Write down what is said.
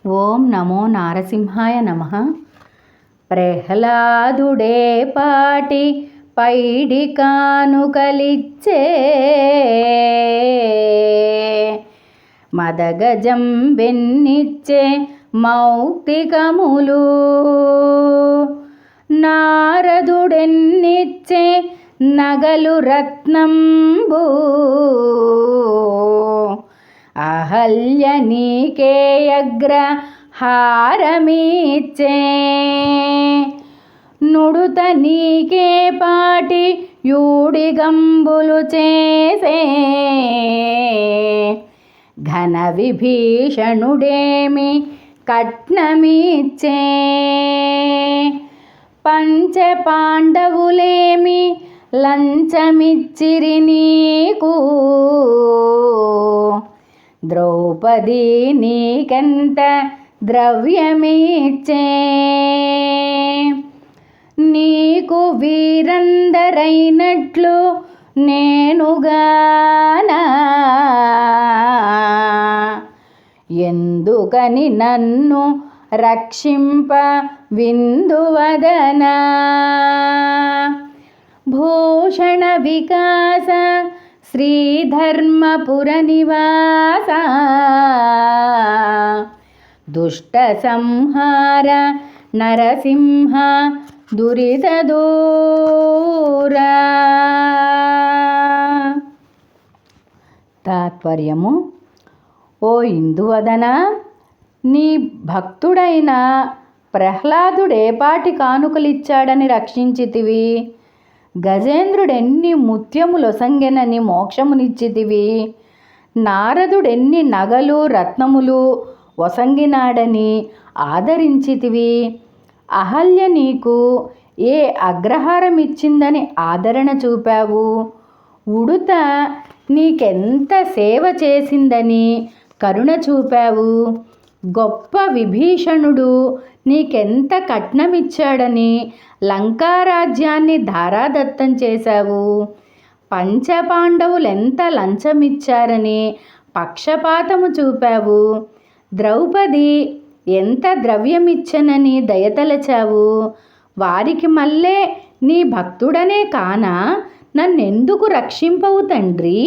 ఓం నమో నారసింహాయ నమః. ప్రహ్లాదుడే పాటి పైడి కానుకలిచ్చే మదగజం వెన్నిచ్చే మౌక్తికములు నారదుడెన్నిచ్చే నగలు రత్నంబు అహల్య నీకే అగ్రహారమిచ్చే నుడుత నీకే పాటి యూడిగంబులు చేసే ఘన విభీషణుడేమి కట్నమిచ్చే పంచ పాండవులేమి లంచమిచ్చిరి నీకు ద్రౌపది నీకెంత ద్రవ్యమిచ్చే నీకు వీరందరైనట్లు నేనుగానా ఎందుకని నన్ను రక్షింప విందువదనా భూషణ వికాస శ్రీధర్మపుర నివాస దుష్ట సంహార నరసింహ దురిత దూరా. తాత్పర్యము: ఓ ఇందువదన, నీ భక్తుడైన ప్రహ్లాదుడేపాటి కానుకలిచ్చాడని రక్షించితివి. గజేంద్రుడెన్ని ముత్యములొసంగెనని మోక్షమునిచ్చితివి. నారదుడెన్ని నగలు రత్నములు ఒసంగినాడని ఆదరించితివి. అహల్య నీకు ఏ అగ్రహారమిచ్చిందని ఆదరణ చూపావు. ఉడుత నీకెంత సేవ చేసిందని కరుణ చూపావు. గొప్ప విభీషణుడు నీకెంత కట్నమిచ్చాడని లంకారాజ్యాన్ని ధారాదత్తం చేశావు. పంచపాండవులెంత లంచమిచ్చారని పక్షపాతము చూపావు. ద్రౌపది ఎంత ద్రవ్యమిచ్చనని దయతలచావు. వారికి మళ్ళే నీ భక్తుడనే కానా నన్నెందుకు రక్షింపవు తండ్రి?